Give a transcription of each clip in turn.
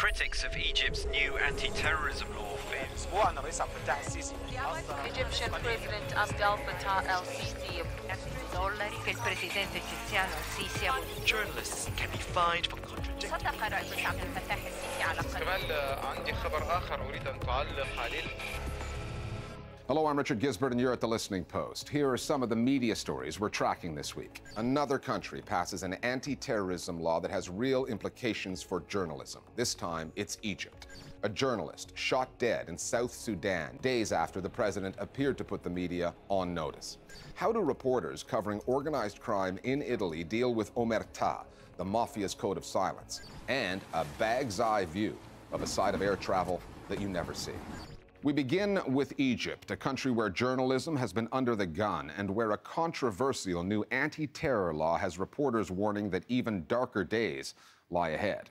Critics of Egypt's new anti-terrorism law fear Egyptian President Abdel Fattah el-Sisi che il presidente egiziano el-Sisi journalists can be fined for contradicting. صدق رئيس عبد الفتاح السيسي على كمان عندي خبر آخر أريد أن تعلق عليه. Hello, I'm Richard Gisbert, and you're at The Listening Post. Here are some of the media stories we're tracking this week. Another country passes an anti-terrorism law that has real implications for journalism. This time, it's Egypt. A journalist shot dead in South Sudan days after the president appeared to put the media on notice. How do reporters covering organized crime in Italy deal with omertà, the Mafia's code of silence, and a bag's eye view of a side of air travel that you never see? We begin with Egypt, a country where journalism has been under the gun and where a controversial new anti-terror law has reporters warning that even darker days lie ahead.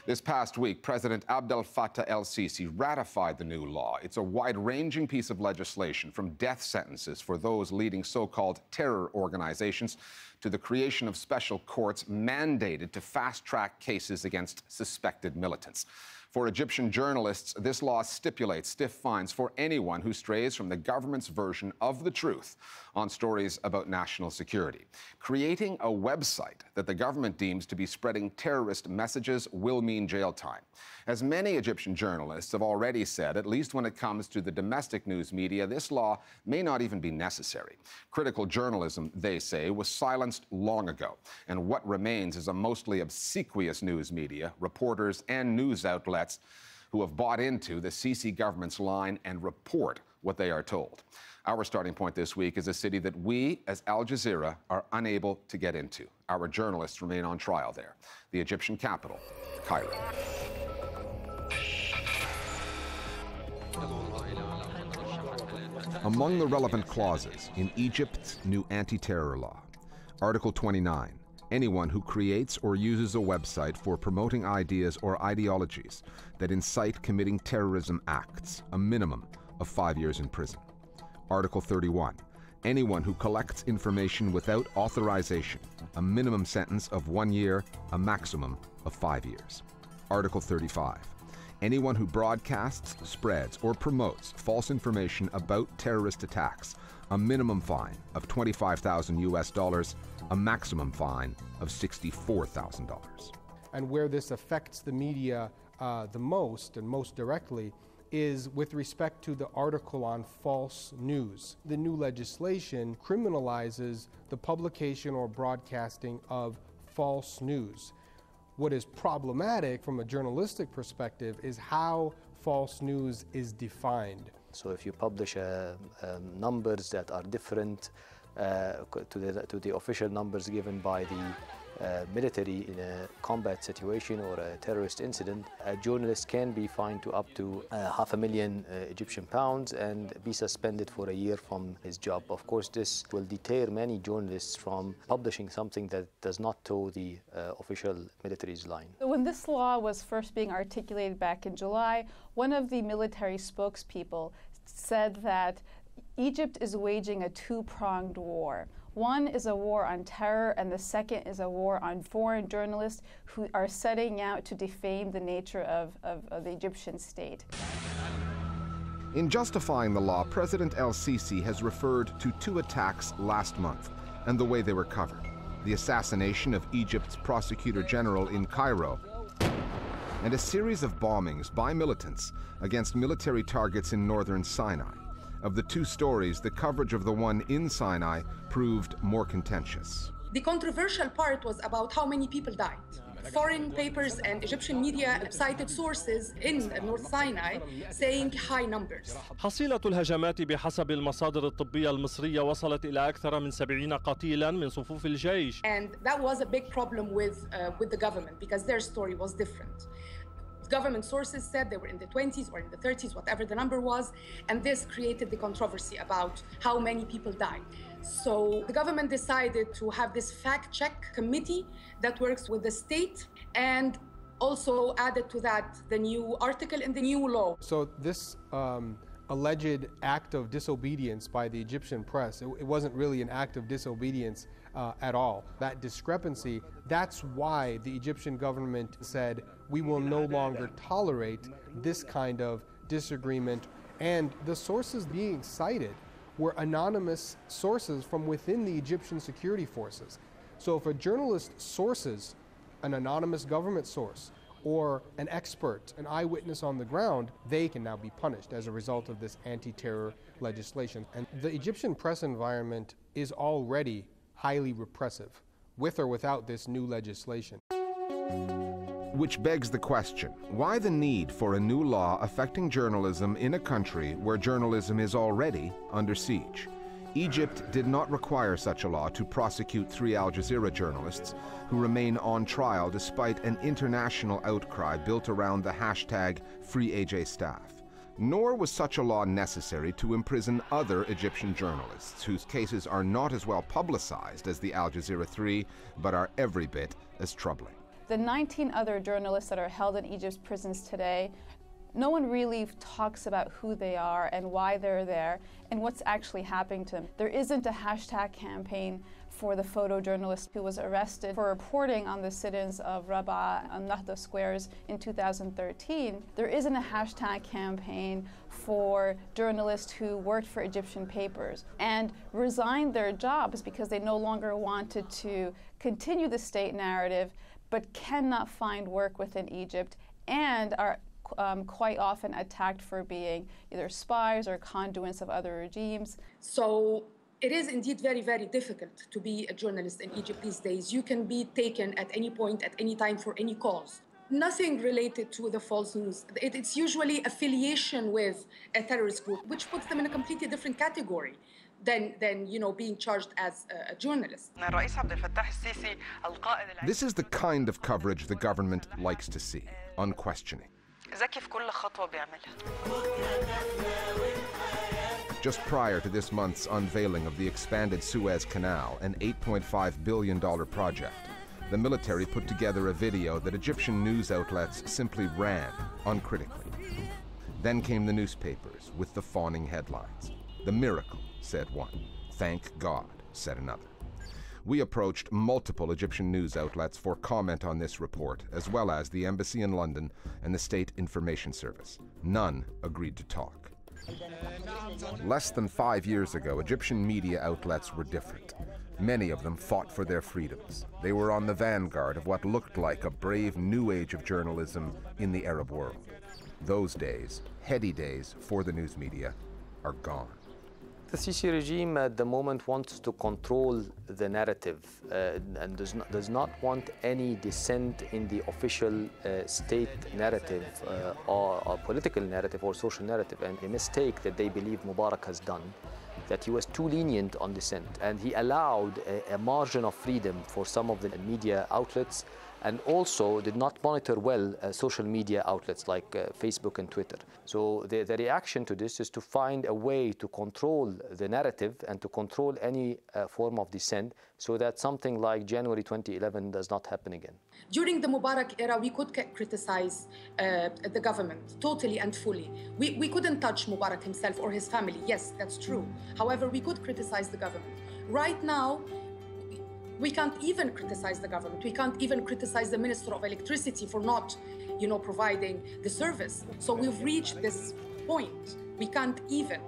This past week, President Abdel Fattah el-Sisi ratified the new law. It's a wide-ranging piece of legislation, from death sentences for those leading so-called terror organizations to the creation of special courts mandated to fast-track cases against suspected militants. For Egyptian journalists, this law stipulates stiff fines for anyone who strays from the government's version of the truth on stories about national security. Creating a website that the government deems to be spreading terrorist messages will mean jail time. As many Egyptian journalists have already said, at least when it comes to the domestic news media, this law may not even be necessary. Critical journalism, they say, was silenced long ago, and what remains is a mostly obsequious news media, reporters and news outlets who have bought into the Sisi government's line and report what they are told. Our starting point this week is a city that we, as Al Jazeera, are unable to get into. Our journalists remain on trial there, the Egyptian capital, Cairo. Among the relevant clauses in Egypt's new anti-terror law, Article 29, anyone who creates or uses a website for promoting ideas or ideologies that incite committing terrorism acts, a minimum of 5 years in prison. Article 31, anyone who collects information without authorization, a minimum sentence of 1 year, a maximum of 5 years. Article 35, anyone who broadcasts, spreads, or promotes false information about terrorist attacks, a minimum fine of $25,000, a maximum fine of $64,000. And where this affects the media the most and most directly is with respect to the article on false news. The new legislation criminalizes the publication or broadcasting of false news. What is problematic from a journalistic perspective is how false news is defined. So if you publish numbers that are different to the official numbers given by the military in a combat situation or a terrorist incident, a journalist can be fined to up to £500,000 Egyptian pounds and be suspended for a year from his job. Of course, this will deter many journalists from publishing something that does not toe the official military's line. When this law was first being articulated back in July, one of the military spokespeople said that Egypt is waging a two-pronged war. One is a war on terror, and the second is a war on foreign journalists who are setting out to defame the nature of the Egyptian state. In justifying the law, President el-Sisi has referred to two attacks last month and the way they were covered: the assassination of Egypt's prosecutor general in Cairo, and a series of bombings by militants against military targets in northern Sinai. Of the two stories, the coverage of the one in Sinai proved more contentious. The controversial part was about how many people died. Foreign papers and Egyptian media cited sources in North Sinai saying high numbers. حصيلة الهجمات بحسب المصادر الطبية المصرية وصلت إلى أكثر من 70 قتيلا من صفوف الجيش. And that was a big problem with the government because their story was different. Government sources said they were in the 20s or in the 30s, whatever the number was, and this created the controversy about how many people died. So the government decided to have this fact-check committee that works with the state, and also added to that the new article in the new law. So this alleged act of disobedience by the Egyptian press, it wasn't really an act of disobedience at all. That discrepancy, that's why the Egyptian government said, we will no longer tolerate this kind of disagreement. And the sources being cited were anonymous sources from within the Egyptian security forces. So if a journalist sources an anonymous government source or an expert, an eyewitness on the ground, they can now be punished as a result of this anti-terror legislation. And the Egyptian press environment is already highly repressive, with or without this new legislation. Which begs the question, why the need for a new law affecting journalism in a country where journalism is already under siege? Egypt did not require such a law to prosecute 3 Al Jazeera journalists who remain on trial despite an international outcry built around the hashtag #FreeAJStaff. Nor was such a law necessary to imprison other Egyptian journalists whose cases are not as well publicized as the Al Jazeera 3, but are every bit as troubling. The 19 other journalists that are held in Egypt's prisons today, no one really talks about who they are and why they're there and what's actually happening to them. There isn't a hashtag campaign for the photojournalist who was arrested for reporting on the sit-ins of Rabaa on Nahda squares in 2013. There isn't a hashtag campaign for journalists who worked for Egyptian papers and resigned their jobs because they no longer wanted to continue the state narrative but cannot find work within Egypt and are quite often attacked for being either spies or conduits of other regimes. So it is indeed very, very difficult to be a journalist in Egypt these days. You can be taken at any point, at any time, for any cause. Nothing related to the false news. It's usually affiliation with a terrorist group, which puts them in a completely different category than being charged as a journalist. This is the kind of coverage the government likes to see, unquestioning. Just prior to this month's unveiling of the expanded Suez Canal, an $8.5 billion project, the military put together a video that Egyptian news outlets simply ran uncritically. Then came the newspapers with the fawning headlines. The miracle, said one. Thank God, said another. We approached multiple Egyptian news outlets for comment on this report, as well as the embassy in London and the State Information Service. None agreed to talk. Less than 5 years ago, Egyptian media outlets were different. Many of them fought for their freedoms. They were on the vanguard of what looked like a brave new age of journalism in the Arab world. Those days, heady days for the news media, are gone. The Sisi regime at the moment wants to control the narrative and does not want any dissent in the official state narrative or political narrative or social narrative. And a mistake that they believe Mubarak has done, that he was too lenient on dissent, and he allowed a margin of freedom for some of the media outlets, and also did not monitor well social media outlets like Facebook and Twitter. So the reaction to this is to find a way to control the narrative and to control any form of dissent so that something like January 2011 does not happen again. During the Mubarak era, we could criticize the government totally and fully. We couldn't touch Mubarak himself or his family. Yes, that's true. However, we could criticize the government. Right now, we can't even criticize the government. We can't even criticize the Minister of Electricity for not, providing the service. So we've reached this point. We can't even,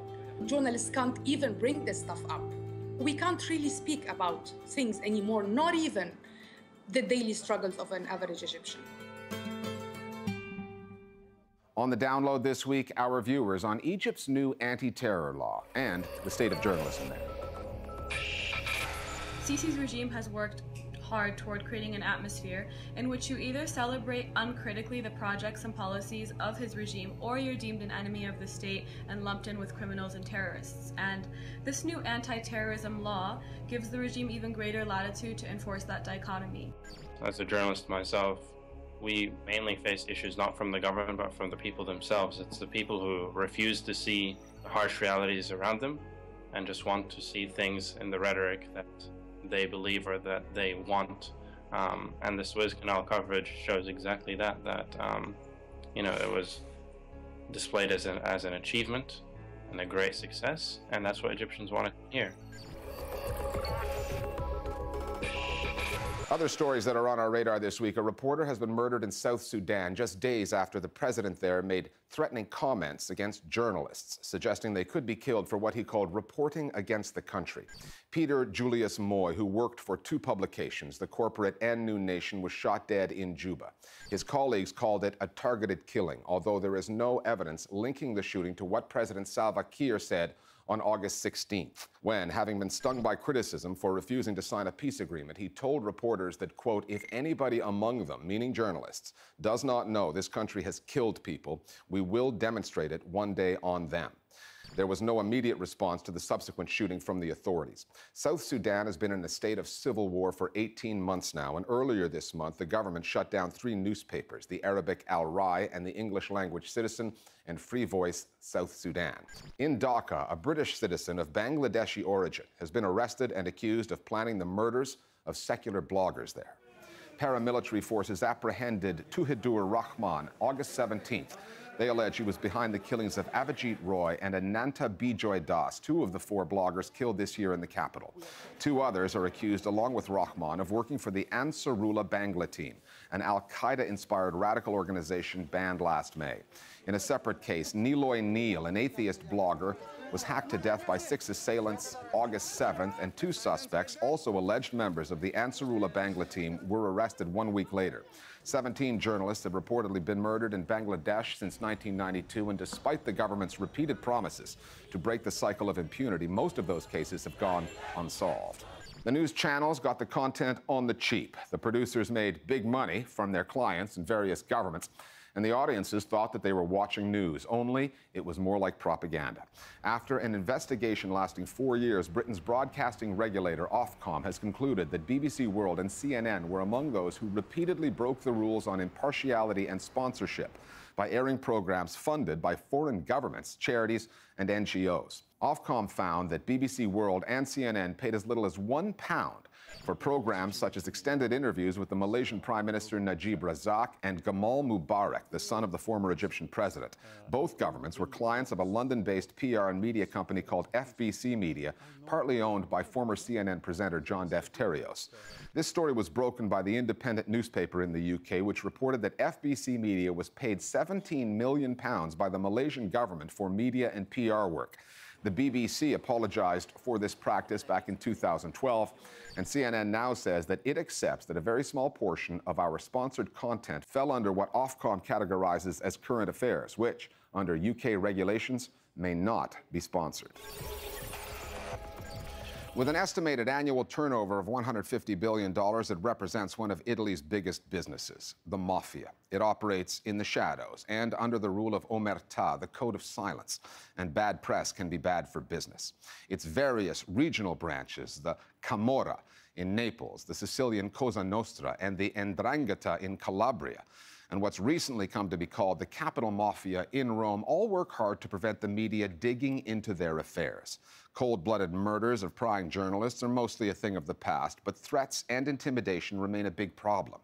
journalists can't even bring this stuff up. We can't really speak about things anymore, not even the daily struggles of an average Egyptian. On the download this week, our viewers on Egypt's new anti-terror law and the state of journalism there. Sisi's regime has worked hard toward creating an atmosphere in which you either celebrate uncritically the projects and policies of his regime, or you're deemed an enemy of the state and lumped in with criminals and terrorists. And this new anti-terrorism law gives the regime even greater latitude to enforce that dichotomy. As a journalist myself, we mainly face issues not from the government but from the people themselves. It's the people who refuse to see the harsh realities around them and just want to see things in the rhetoric that they believe or that they want, and the Suez Canal coverage shows exactly that. It was displayed as an achievement and a great success, and that's what Egyptians want to hear. Other stories that are on our radar this week. A reporter has been murdered in South Sudan just days after the president there made threatening comments against journalists, suggesting they could be killed for what he called reporting against the country. Peter Julius Moy, who worked for two publications, The Corporate and New Nation, was shot dead in Juba. His colleagues called it a targeted killing, although there is no evidence linking the shooting to what President Salva Kiir said on August 16th, when, having been stung by criticism for refusing to sign a peace agreement, he told reporters that, quote, if anybody among them, meaning journalists, does not know this country has killed people, we will demonstrate it one day on them. There was no immediate response to the subsequent shooting from the authorities. South Sudan has been in a state of civil war for 18 months now, and earlier this month, the government shut down 3 newspapers, the Arabic Al Rai and the English-language Citizen and Free Voice South Sudan. In Dhaka, a British citizen of Bangladeshi origin has been arrested and accused of planning the murders of secular bloggers there. Paramilitary forces apprehended Tuhidur Rahman August 17th. They allege he was behind the killings of Avijit Roy and Ananta Bijoy Das, 2 of the 4 bloggers killed this year in the capital. 2 others are accused, along with Rahman, of working for the Ansarullah Bangla team, an al-Qaeda-inspired radical organization banned last May. In a separate case, Niloy Neal, an atheist blogger, was hacked to death by 6 assailants August 7th, and 2 suspects, also alleged members of the Ansarullah Bangla team, were arrested 1 week later. 17 journalists have reportedly been murdered in Bangladesh since 1992, and despite the government's repeated promises to break the cycle of impunity, most of those cases have gone unsolved. The news channels got the content on the cheap. The producers made big money from their clients and various governments, and the audiences thought that they were watching news, only it was more like propaganda. After an investigation lasting 4 years, Britain's broadcasting regulator, Ofcom, has concluded that BBC World and CNN were among those who repeatedly broke the rules on impartiality and sponsorship by airing programs funded by foreign governments, charities, and NGOs. Ofcom found that BBC World and CNN paid as little as £1 for programs such as extended interviews with the Malaysian Prime Minister Najib Razak and Gamal Mubarak, the son of the former Egyptian president. Both governments were clients of a London-based PR and media company called FBC Media, partly owned by former CNN presenter John Defterios. This story was broken by the Independent newspaper in the UK, which reported that FBC Media was paid £17 million by the Malaysian government for media and PR work. The BBC apologized for this practice back in 2012, and CNN now says that it accepts that a very small portion of our sponsored content fell under what Ofcom categorizes as current affairs, which, under UK regulations, may not be sponsored. With an estimated annual turnover of $150 billion, it represents one of Italy's biggest businesses, the Mafia. It operates in the shadows and under the rule of omertà, the code of silence, and bad press can be bad for business. Its various regional branches, the Camorra in Naples, the Sicilian Cosa Nostra, and the 'Ndrangheta in Calabria, and what's recently come to be called the capital mafia in Rome, all work hard to prevent the media digging into their affairs. Cold-blooded murders of prying journalists are mostly a thing of the past, but threats and intimidation remain a big problem.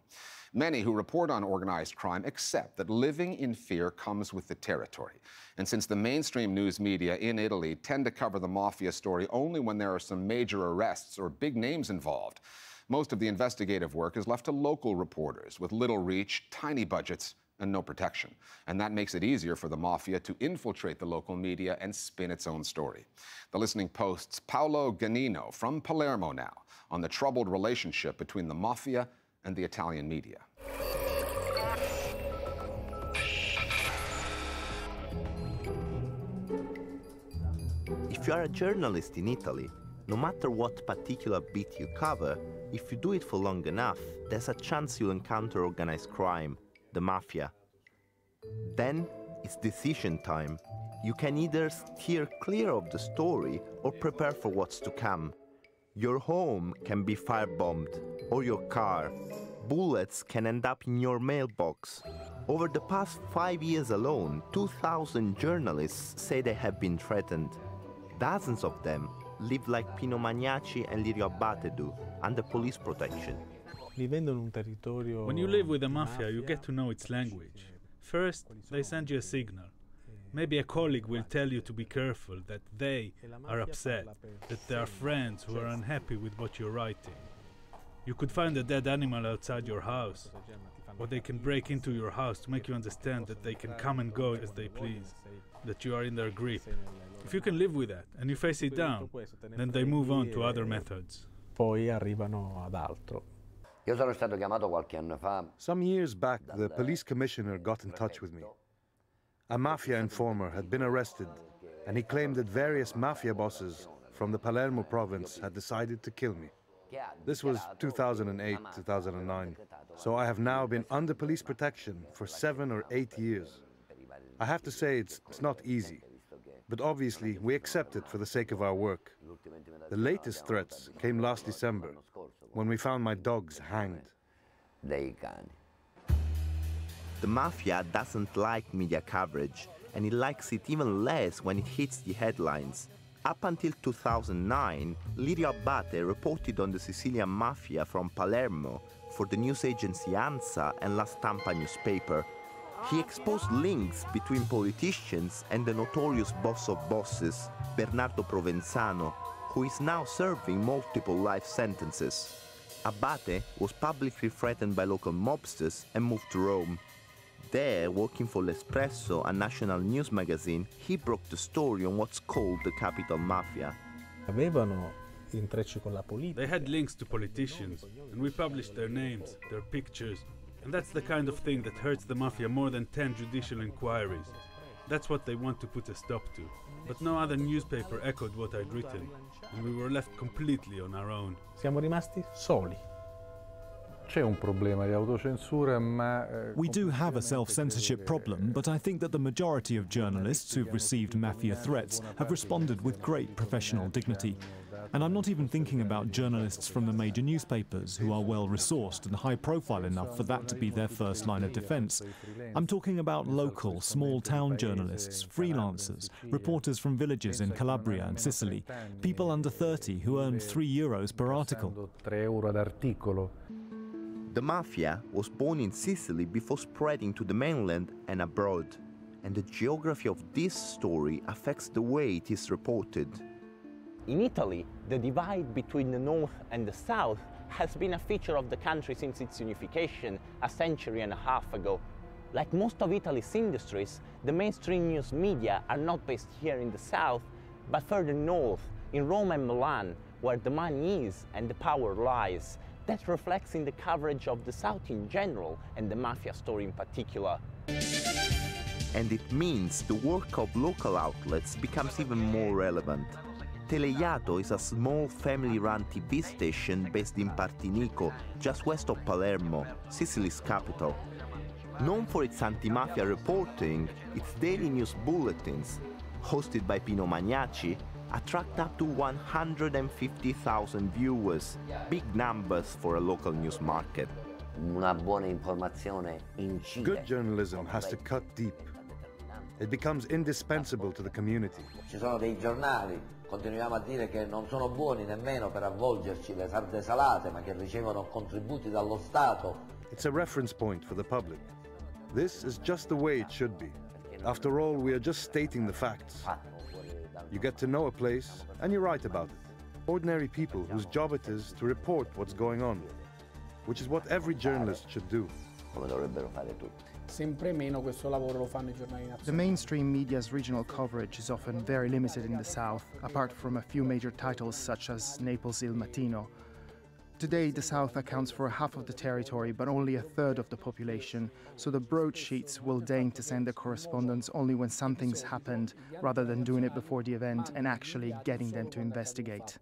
Many who report on organized crime accept that living in fear comes with the territory. And since the mainstream news media in Italy tend to cover the mafia story only when there are some major arrests or big names involved, most of the investigative work is left to local reporters with little reach, tiny budgets, and no protection. And that makes it easier for the mafia to infiltrate the local media and spin its own story. The Listening Post's Paolo Ganino from Palermo now on the troubled relationship between the mafia and the Italian media. If you are a journalist in Italy, no matter what particular beat you cover, if you do it for long enough, there's a chance you'll encounter organized crime, the mafia. Then it's decision time. You can either steer clear of the story or prepare for what's to come. Your home can be firebombed, or your car. Bullets can end up in your mailbox. Over the past 5 years alone, 2,000 journalists say they have been threatened. Dozens of them live like Pino Magnaci and Lirio Abate do, under police protection. When you live with the mafia, you get to know its language. First, they send you a signal. Maybe a colleague will tell you to be careful, that they are upset, that there are friends who are unhappy with what you're writing. You could find a dead animal outside your house, or they can break into your house to make you understand that they can come and go as they please, that you are in their grip. If you can live with that and you face it down, then they move on to other methods. Poi arrivano ad altro. Some years back, the police commissioner got in touch with me. A mafia informer had been arrested, and he claimed that various mafia bosses from the Palermo province had decided to kill me. This was 2008, 2009, so I have now been under police protection for 7 or 8 years. I have to say it's not easy, but obviously we accept it for the sake of our work. The latest threats came last December, when we found my dogs hanged. The Mafia doesn't like media coverage, and it likes it even less when it hits the headlines. Up until 2009, Lirio Abate reported on the Sicilian Mafia from Palermo for the news agency ANSA and La Stampa newspaper. He exposed links between politicians and the notorious boss of bosses, Bernardo Provenzano, who is now serving multiple life sentences. Abate was publicly threatened by local mobsters and moved to Rome. There, working for L'Espresso, a national news magazine, he broke the story on what's called the capital mafia. They had links to politicians, and we published their names, their pictures, and that's the kind of thing that hurts the Mafia more than 10 judicial inquiries. That's what they want to put a stop to. But no other newspaper echoed what I'd written, and we were left completely on our own. Siamo rimasti soli. We do have a self-censorship problem, but I think that the majority of journalists who've received Mafia threats have responded with great professional dignity. And I'm not even thinking about journalists from the major newspapers who are well-resourced and high-profile enough for that to be their first line of defense. I'm talking about local, small-town journalists, freelancers, reporters from villages in Calabria and Sicily, people under 30 who earn €3 per article. The Mafia was born in Sicily before spreading to the mainland and abroad, and the geography of this story affects the way it is reported. In Italy, the divide between the north and the south has been a feature of the country since its unification a century and a half ago. Like most of Italy's industries, the mainstream news media are not based here in the south, but further north, in Rome and Milan, where the money is and the power lies. That reflects in the coverage of the South in general and the Mafia story in particular. And it means the work of local outlets becomes even more relevant. Teleiato is a small family-run TV station based in Partinico, just west of Palermo, Sicily's capital. Known for its anti-mafia reporting, its daily news bulletins, hosted by Pino Magnaci, attract up to 150,000 viewers, big numbers for a local news market. Good journalism has to cut deep. It becomes indispensable to the community. Continuiamo a dire che non sono buoni nemmeno per avvolgerci le sarde salate, ma che ricevono contributi dallo Stato. It's a reference point for the public. This is just the way it should be. After all, we are just stating the facts. You get to know a place, and you write about it. Ordinary people whose job it is to report what's going on, which is what every journalist should do. The mainstream media's regional coverage is often very limited in the south, apart from a few major titles such as Naples Il Mattino. Today, the south accounts for half of the territory, but only a third of the population, so the broadsheets will deign to send their correspondents only when something's happened, rather than doing it before the event and actually getting them to investigate.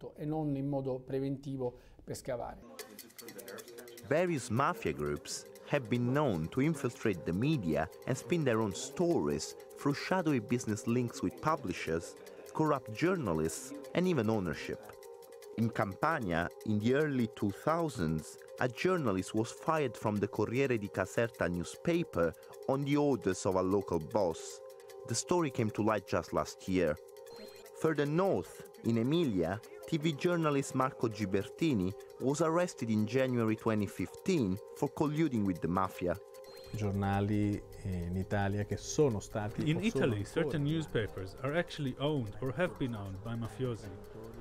Various mafia groups have been known to infiltrate the media and spin their own stories through shadowy business links with publishers, corrupt journalists, and even ownership. In Campania, in the early 2000s, a journalist was fired from the Corriere di Caserta newspaper on the orders of a local boss. The story came to light just last year. Further north, in Emilia, TV journalist Marco Gibertini was arrested in January 2015 for colluding with the Mafia. In Italy, certain newspapers are actually owned or have been owned by mafiosi.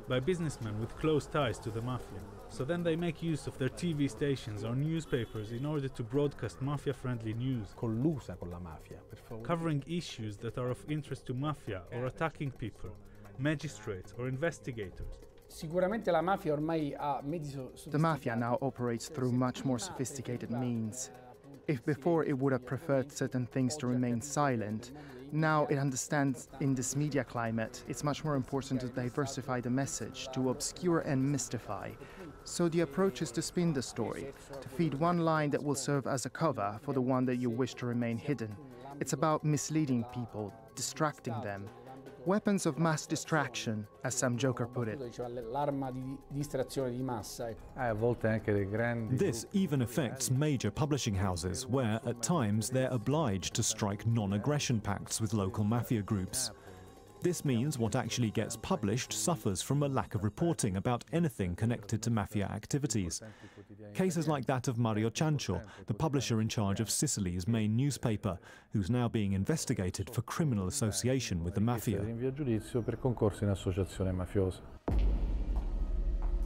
by businessmen with close ties to the Mafia. So then they make use of their TV stations or newspapers in order to broadcast Mafia-friendly news, collusa con la mafia, per favore. covering issues that are of interest to Mafia or attacking people, magistrates or investigators. The Mafia now operates through much more sophisticated means. If before it would have preferred certain things to remain silent, now it understands in this media climate it's much more important to diversify the message, to obscure and mystify. So the approach is to spin the story, to feed one line that will serve as a cover for the one that you wish to remain hidden. It's about misleading people, distracting them. Weapons of mass distraction, as some joker put it. This even affects major publishing houses, where, at times, they're obliged to strike non-aggression pacts with local mafia groups. This means what actually gets published suffers from a lack of reporting about anything connected to mafia activities. Cases like that of Mario Ciancio, the publisher in charge of Sicily's main newspaper, who's now being investigated for criminal association with the mafia.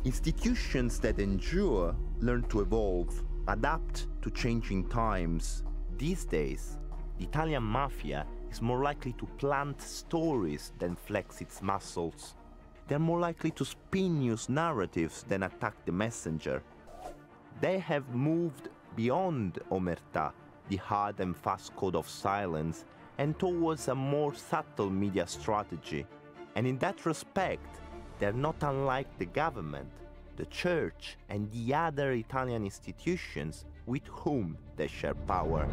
Institutions that endure learn to evolve, adapt to changing times. These days, the Italian mafia is more likely to plant stories than flex its muscles. They're more likely to spin news narratives than attack the messenger. They have moved beyond omertà, the hard and fast code of silence, and towards a more subtle media strategy. And in that respect, they're not unlike the government, the church, and the other Italian institutions with whom they share power.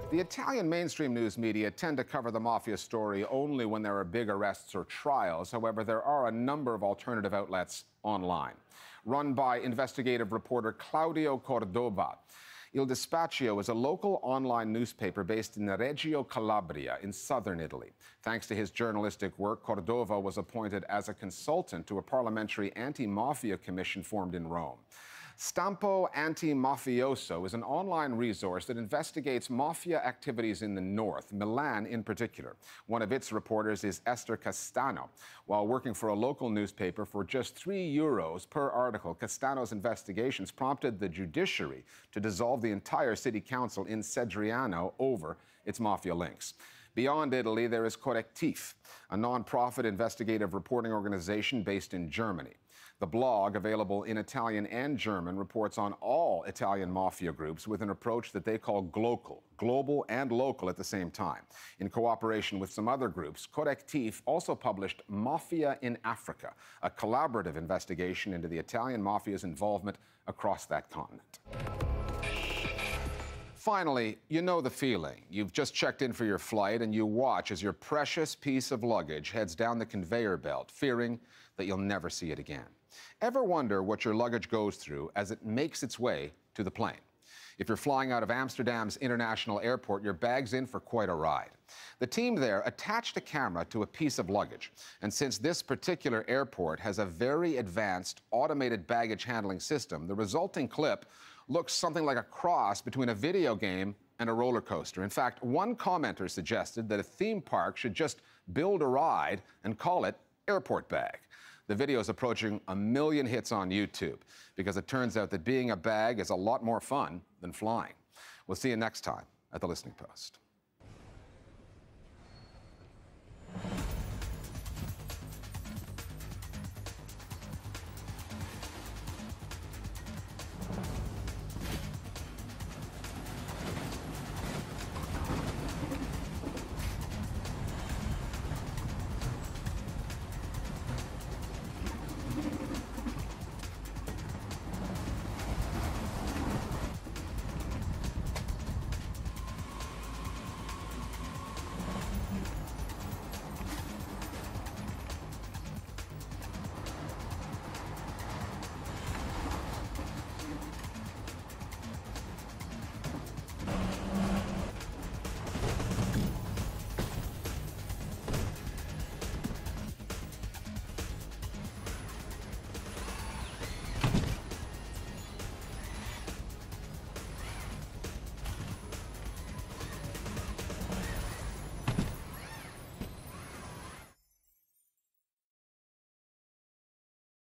The Italian mainstream news media tend to cover the mafia story only when there are big arrests or trials. However, there are a number of alternative outlets online. Run by investigative reporter Claudio Cordova, Il Dispaccio is a local online newspaper based in Reggio Calabria in southern Italy. Thanks to his journalistic work, Cordova was appointed as a consultant to a parliamentary anti-mafia commission formed in Rome. Stampo Anti-Mafioso is an online resource that investigates mafia activities in the north, Milan in particular. One of its reporters is Esther Castano. While working for a local newspaper for just €3 per article, Castano's investigations prompted the judiciary to dissolve the entire city council in Sedriano over its mafia links. Beyond Italy, there is Correctif, a non-profit investigative reporting organization based in Germany. The blog, available in Italian and German, reports on all Italian mafia groups with an approach that they call glocal, global and local at the same time. In cooperation with some other groups, Correctif also published Mafia in Africa, a collaborative investigation into the Italian mafia's involvement across that continent. Finally, you know the feeling. You've just checked in for your flight and you watch as your precious piece of luggage heads down the conveyor belt, fearing that you'll never see it again. Ever wonder what your luggage goes through as it makes its way to the plane? If you're flying out of Amsterdam's International Airport, your bag's in for quite a ride. The team there attached a camera to a piece of luggage, and since this particular airport has a very advanced automated baggage handling system, the resulting clip looks something like a cross between a video game and a roller coaster. In fact, one commenter suggested that a theme park should just build a ride and call it Airport Bag. The video is approaching 1 million hits on YouTube because it turns out that being a bag is a lot more fun than flying. We'll see you next time at The Listening Post.